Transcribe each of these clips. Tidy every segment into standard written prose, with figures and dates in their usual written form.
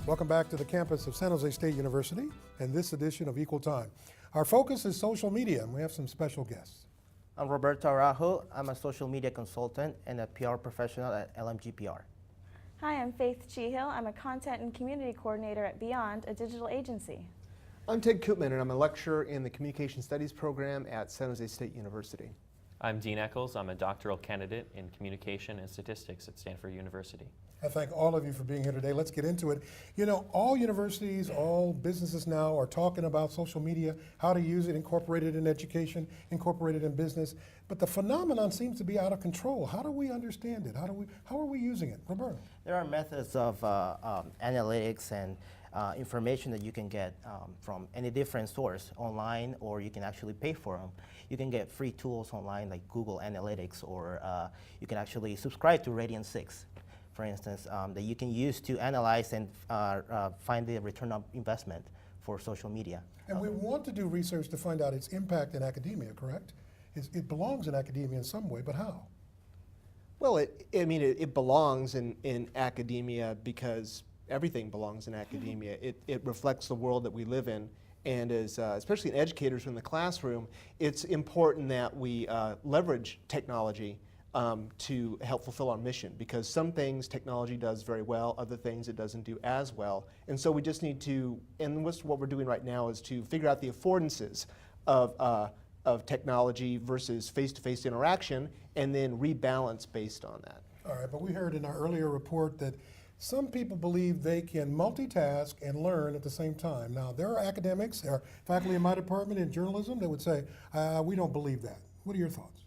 Welcome back to the campus of San Jose State University and this edition of Equal Time. Our focus is social media, and we have some special guests. I'm Roberto Araujo. I'm a social media consultant and a PR professional at LMG PR. Hi, I'm Faith Cheehill. I'm a content and community coordinator at Beyond, a digital agency. I'm Ted Koopman, and I'm a lecturer in the Communication Studies program at San Jose State University. I'm Dean Eccles. I'm a doctoral candidate in communication and statistics at Stanford University. I thank all of you for being here today. Let's get into it. You know, all universities, all businesses now are talking about social media, how to use it, incorporate it in education, incorporate it in business. But the phenomenon seems to be out of control. How do we understand it? How are we using it? Roberto? There are methods of analytics and information that you can get from any different source online, or you can actually pay for them. You can get free tools online like Google Analytics, or you can actually subscribe to Radiant 6, for instance, that you can use to analyze and find the return on investment for social media. And we want to do research to find out its impact in academia, correct? It belongs in academia in some way, but how? Well, it belongs in academia because everything belongs in academia. It reflects the world that we live in, and as especially in educators in the classroom, it's important that we leverage technology to help fulfill our mission, because some things technology does very well, other things it doesn't do as well. And so we just need to, and what we're doing right now is to figure out the affordances of technology versus face-to-face interaction, and then rebalance based on that. All right, but we heard in our earlier report that some people believe they can multitask and learn at the same time. Now, there are academics, there are faculty in my department in journalism that would say, we don't believe that. What are your thoughts?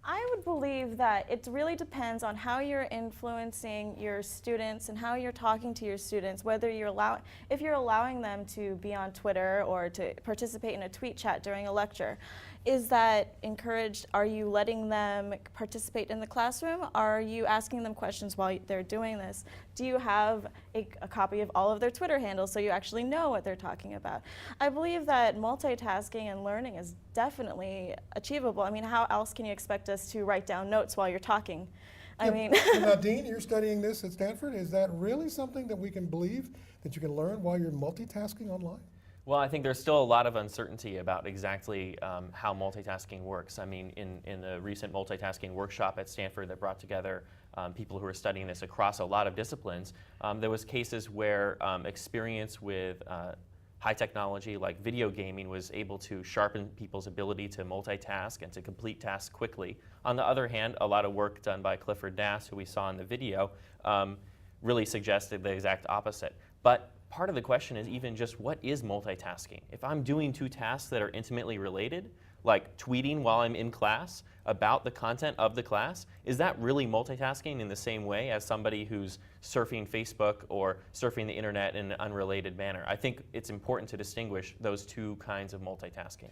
I would believe that it really depends on how you're influencing your students and how you're talking to your students, whether if you're allowing them to be on Twitter or to participate in a tweet chat during a lecture. Is that encouraged? Are you letting them participate in the classroom? Are you asking them questions while they're doing this? Do you have a copy of all of their Twitter handles so you actually know what they're talking about? I believe that multitasking and learning is definitely achievable. I mean, how else can you expect us to write down notes while you're talking? I mean. Now, Dean, you're studying this at Stanford. Is that really something that we can believe that you can learn while you're multitasking online? Well, I think there's still a lot of uncertainty about exactly how multitasking works. I mean, in the recent multitasking workshop at Stanford that brought together people who are studying this across a lot of disciplines, there was cases where experience with high technology like video gaming was able to sharpen people's ability to multitask and to complete tasks quickly. On the other hand, a lot of work done by Clifford Nass, who we saw in the video, really suggested the exact opposite. But part of the question is even just what is multitasking? If I'm doing two tasks that are intimately related, like tweeting while I'm in class about the content of the class, is that really multitasking in the same way as somebody who's surfing Facebook or surfing the internet in an unrelated manner? I think it's important to distinguish those two kinds of multitasking.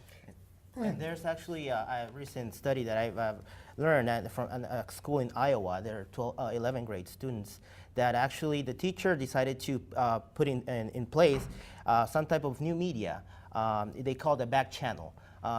And there's actually a recent study that I've learned from a school in Iowa. There are 11th grade students that actually the teacher decided to put in place some type of new media. They call it a back channel.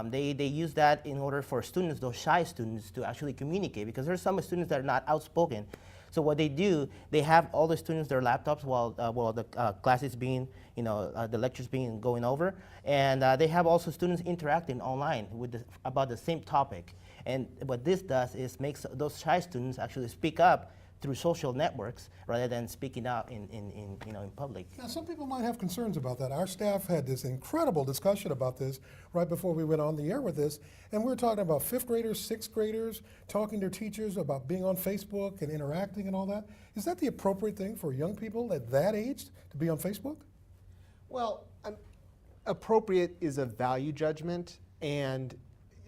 They use that in order for students, those shy students, to actually communicate, because there's some students that are not outspoken. So what they do, they have all the students their laptops while the class is being, the lectures being going over, and they have also students interacting online with about the same topic. And what this does is makes those shy students actually speak up through social networks rather than speaking out in public. Now, some people might have concerns about that. Our staff had this incredible discussion about this right before we went on the air with this, and we were talking about 5th graders, 6th graders, talking to their teachers about being on Facebook and interacting and all that. Is that the appropriate thing for young people at that age to be on Facebook? Well, appropriate is a value judgment, and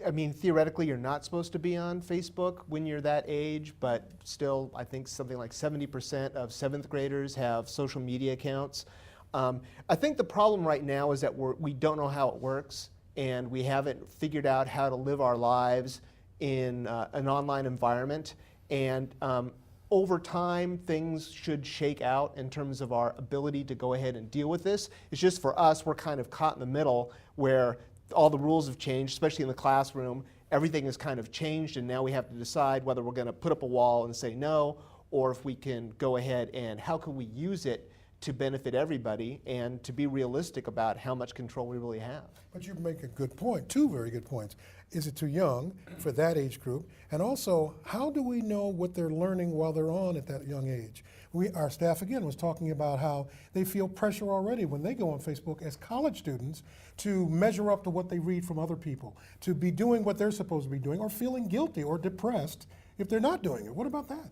I mean, theoretically, you're not supposed to be on Facebook when you're that age, but still, I think something like 70% of 7th graders have social media accounts. I think the problem right now is that we don't know how it works, and we haven't figured out how to live our lives in an online environment. And over time, things should shake out in terms of our ability to go ahead and deal with this. It's just for us, we're kind of caught in the middle where all the rules have changed, especially in the classroom. Everything has kind of changed, and now we have to decide whether we're going to put up a wall and say no, or if we can go ahead and how can we use it to benefit everybody and to be realistic about how much control we really have. But you make a good point, two very good points. Is it too young for that age group? And also, how do we know what they're learning while they're on at that young age? Our staff, again, was talking about how they feel pressure already when they go on Facebook as college students to measure up to what they read from other people, to be doing what they're supposed to be doing, or feeling guilty or depressed if they're not doing it. What about that?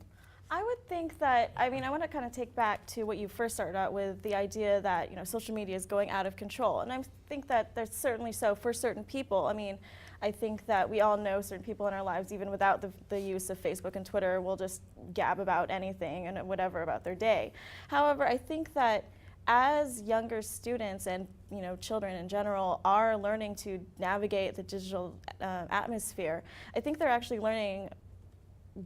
I would think that, I mean, I want to kind of take back to what you first started out with, the idea that, you know, social media is going out of control. And I think that there's certainly so for certain people. I mean, I think that we all know certain people in our lives, even without the use of Facebook and Twitter, will just gab about anything and whatever about their day. However, I think that as younger students and, you know, children in general are learning to navigate the digital atmosphere, I think they're actually learning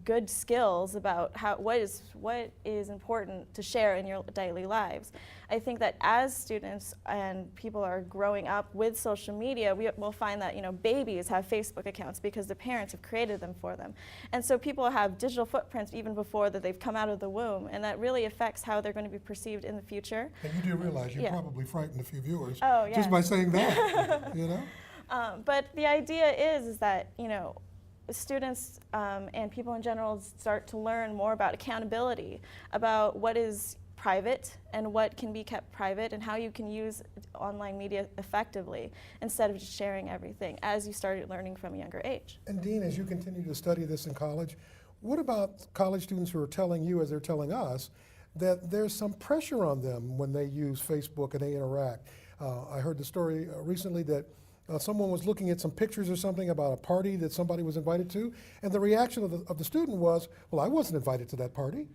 good skills about what is important to share in your daily lives. I think that as students and people are growing up with social media, we'll find that, you know, babies have Facebook accounts because their parents have created them for them. And so people have digital footprints even before that they've come out of the womb, and that really affects how they're going to be perceived in the future. And you do realize you Yeah. probably frightened a few viewers Oh, just yeah. by saying that, you know? But the idea is that, you know, students and people in general start to learn more about accountability, about what is private and what can be kept private, and how you can use online media effectively instead of just sharing everything as you started learning from a younger age. And Dean, as you continue to study this in college, what about college students who are telling you, as they're telling us, that there's some pressure on them when they use Facebook and they interact? I heard the story recently that someone was looking at some pictures or something about a party that somebody was invited to, and the reaction of the student was, well, I wasn't invited to that party.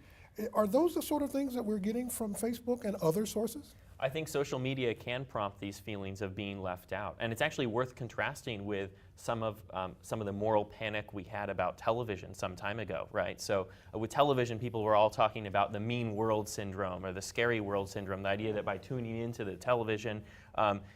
Are those the sort of things that we're getting from Facebook and other sources? I think social media can prompt these feelings of being left out, and it's actually worth contrasting with some of the moral panic we had about television some time ago, right? So with television, people were all talking about the mean world syndrome or the scary world syndrome, the idea that by tuning into the television,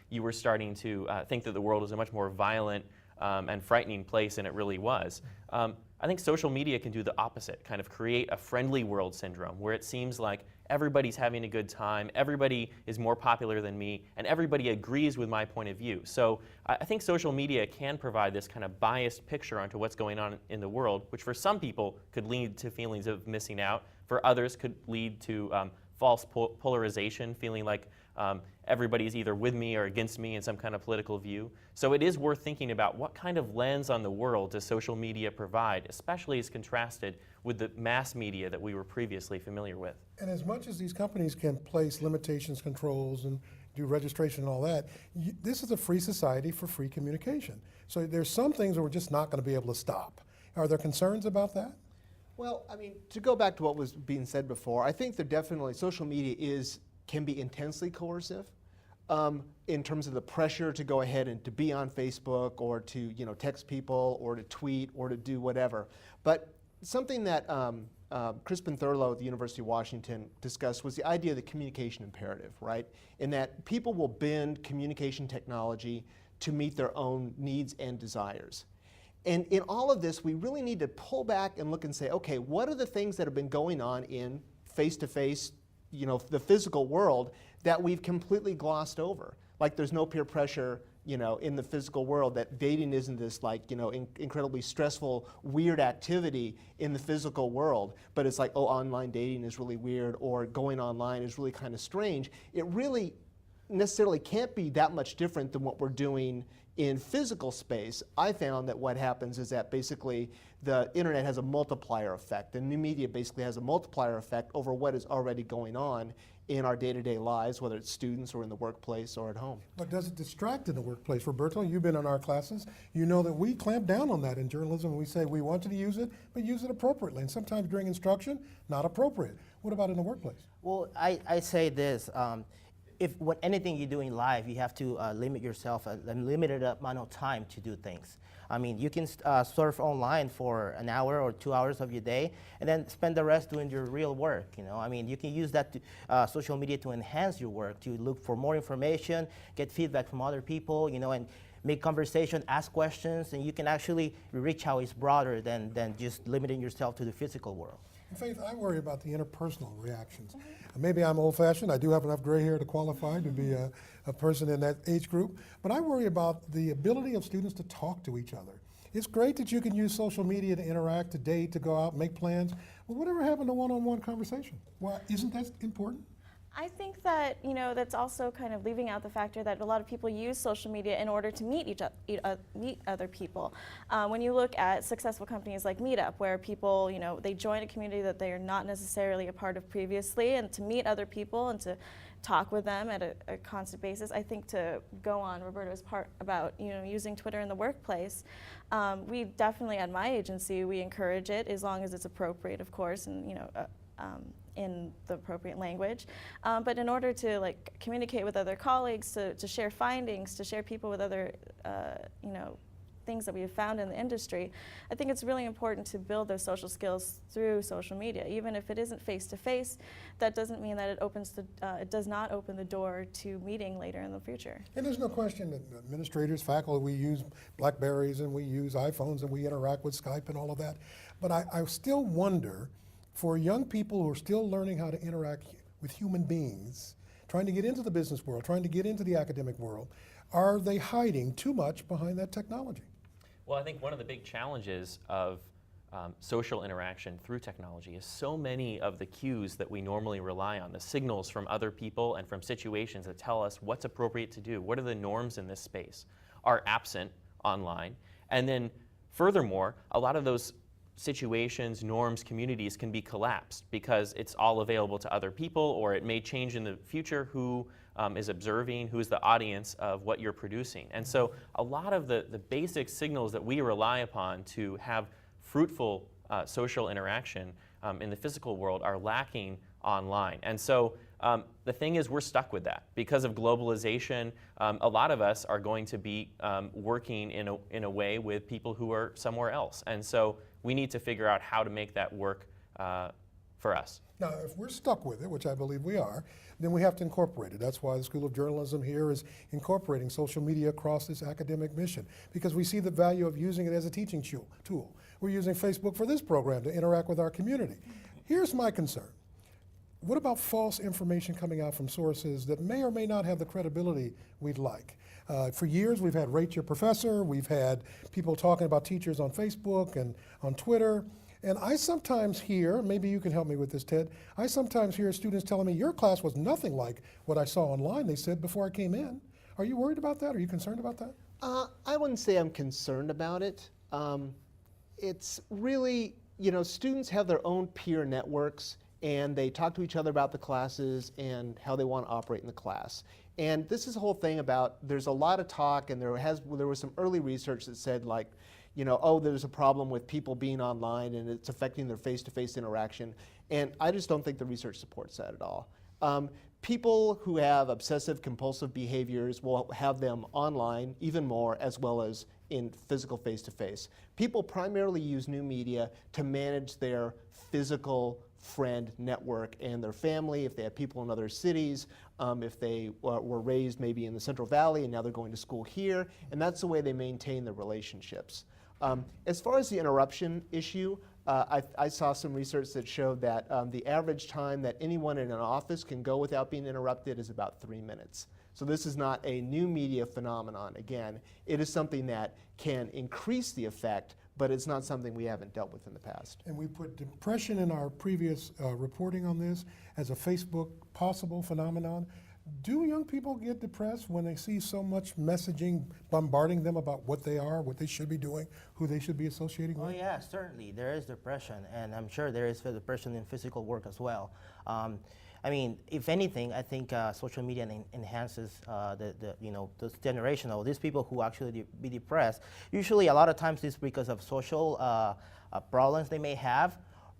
you were starting to think that the world was a much more violent and frightening place than it really was. I think social media can do the opposite, kind of create a friendly world syndrome where it seems like everybody's having a good time, everybody is more popular than me, and everybody agrees with my point of view. So I think social media can provide this kind of biased picture onto what's going on in the world, which for some people could lead to feelings of missing out. For others could lead to false polarization, feeling like everybody's either with me or against me in some kind of political view. So it is worth thinking about what kind of lens on the world does social media provide, especially as contrasted with the mass media that we were previously familiar with. And as much as these companies can place limitations, controls, and do registration and all that, this is a free society for free communication. So there's some things that we're just not going to be able to stop. Are there concerns about that? Well, I mean, to go back to what was being said before, I think that definitely social media can be intensely coercive in terms of the pressure to go ahead and to be on Facebook or to, you know, text people or to tweet or to do whatever. But something that Crispin Thurlow at the University of Washington discussed was the idea of the communication imperative, right? In that people will bend communication technology to meet their own needs and desires. And in all of this, we really need to pull back and look and say, okay, what are the things that have been going on in face-to-face, you know, the physical world that we've completely glossed over? Like there's no peer pressure, you know, in the physical world, that dating isn't this like, you know, incredibly stressful, weird activity in the physical world, but it's like, oh, online dating is really weird, or going online is really kind of strange. It really necessarily can't be that much different than what we're doing in physical space. I found that what happens is that basically the internet has a multiplier effect. The new media basically has a multiplier effect over what is already going on in our day-to-day lives, whether it's students or in the workplace or at home. But does it distract in the workplace? Roberto, you've been in our classes. You know that we clamp down on that in journalism. We say we want you to use it, but use it appropriately. And sometimes during instruction, not appropriate. What about in the workplace? Well, I say this. When anything you do in life, you have to limit yourself a limited amount of time to do things. I mean, you can surf online for an hour or 2 hours of your day, and then spend the rest doing your real work. You know, I mean, you can use that to, social media to enhance your work, to look for more information, get feedback from other people, you know, and make conversation, ask questions, and you can actually reach out is broader than just limiting yourself to the physical world. And Faith, I worry about the interpersonal reactions. Maybe I'm old-fashioned. I do have enough gray hair to qualify to be a person in that age group. But I worry about the ability of students to talk to each other. It's great that you can use social media to interact, to date, to go out, make plans. But whatever happened to one-on-one conversation? Well, isn't that important? I think that, you know, that's also kind of leaving out the factor that a lot of people use social media in order to meet meet other people. When you look at successful companies like Meetup, where people, you know, they join a community that they are not necessarily a part of previously, and to meet other people and to talk with them at a constant basis. I think to go on Roberto's part about, you know, using Twitter in the workplace, we definitely at my agency, we encourage it as long as it's appropriate, of course, and, you know, in the appropriate language. But in order to like communicate with other colleagues, to share findings, to share people with other, you know, things that we have found in the industry, I think it's really important to build those social skills through social media. Even if it isn't face-to-face, that doesn't mean that it does not open the door to meeting later in the future. And there's no question that administrators, faculty, we use Blackberries and we use iPhones and we interact with Skype and all of that. But I still wonder, for young people who are still learning how to interact with human beings, trying to get into the business world, trying to get into the academic world, are they hiding too much behind that technology? Well, I think one of the big challenges of social interaction through technology is so many of the cues that we normally rely on, the signals from other people and from situations that tell us what's appropriate to do, what are the norms in this space, are absent online. And then furthermore, a lot of those situations, norms, communities can be collapsed because it's all available to other people, or it may change in the future who is observing, who is the audience of what you're producing. And so a lot of the basic signals that we rely upon to have fruitful social interaction in the physical world are lacking online. And so the thing is, we're stuck with that. Because of globalization, a lot of us are going to be working in a way with people who are somewhere else. And so we need to figure out how to make that work for us. Now, if we're stuck with it, which I believe we are, then we have to incorporate it. That's why the School of Journalism here is incorporating social media across this academic mission, because we see the value of using it as a teaching tool. We're using Facebook for this program to interact with our community. Here's my concern. What about false information coming out from sources that may or may not have the credibility we'd like? For years, we've had Rate Your Professor. We've had people talking about teachers on Facebook and on Twitter. And I sometimes hear, maybe you can help me with this, Ted, I sometimes hear students telling me, your class was nothing like what I saw online, they said, before I came in. Are you worried about that? Are you concerned about that? I wouldn't say I'm concerned about it. It's really, you know, students have their own peer networks, and they talk to each other about the classes and how they want to operate in the class. And this is a whole thing about, there's a lot of talk, and there was some early research that said, like, you know, oh, there's a problem with people being online and it's affecting their face-to-face interaction. And I just don't think the research supports that at all. People who have obsessive compulsive behaviors will have them online even more, as well as in physical face-to-face. People primarily use new media to manage their physical friend network and their family, if they have people in other cities, if they were raised maybe in the Central Valley and now they're going to school here, and that's the way they maintain their relationships. As far as the interruption issue, I saw some research that showed that the average time that anyone in an office can go without being interrupted is about 3 minutes. So this is not a new media phenomenon. Again, it is something that can increase the effect, but it's not something we haven't dealt with in the past. And we put depression in our previous reporting on this as a Facebook possible phenomenon. Do young people get depressed when they see so much messaging bombarding them about what they are, what they should be doing, who they should be associating Oh with? yeah, certainly there is depression, and I'm sure there is depression in physical work as well. I mean, if anything, I think social media enhances this generation of these people who actually be depressed. Usually, a lot of times it's because of social problems they may have.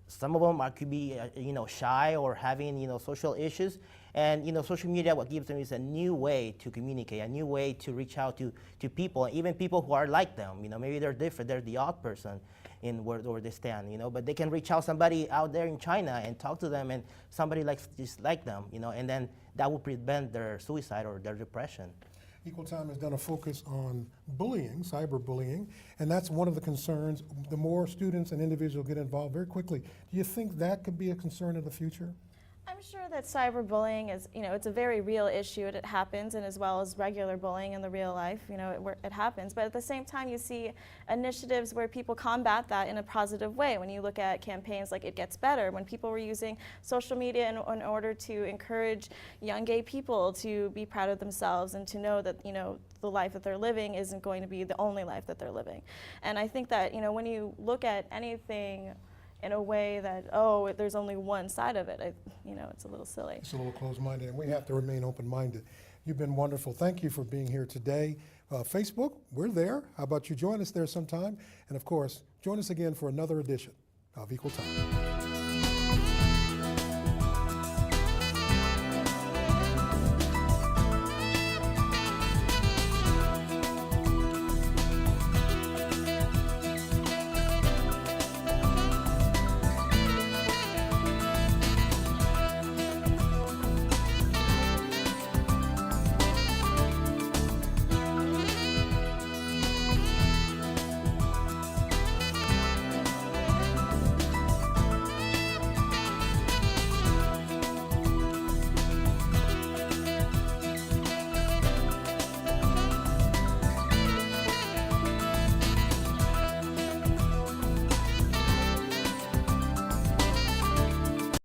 Some of them could be, shy or having, social issues. And, social media, what gives them is a new way to communicate, a new way to reach out to people, even people who are like them. Maybe they're different, they're the odd person in where they stand, but they can reach out somebody out there in China and talk to them, and somebody just like them, and then that will prevent their suicide or their depression. Equal Time has done a focus on bullying, cyberbullying, and that's one of the concerns. The more students and individuals get involved very quickly, do you think that could be a concern in the future? I'm sure that cyberbullying is, it's a very real issue and it happens, and as well as regular bullying in the real life, it happens. But at the same time, you see initiatives where people combat that in a positive way. When you look at campaigns like It Gets Better, when people were using social media in order to encourage young gay people to be proud of themselves and to know that, the life that they're living isn't going to be the only life that they're living. And I think that, when you look at anything in a way that, there's only one side of it, it's a little silly. It's a little closed-minded, and we have to remain open-minded. You've been wonderful. Thank you for being here today. Facebook, we're there. How about you join us there sometime? And of course, join us again for another edition of Equal Time.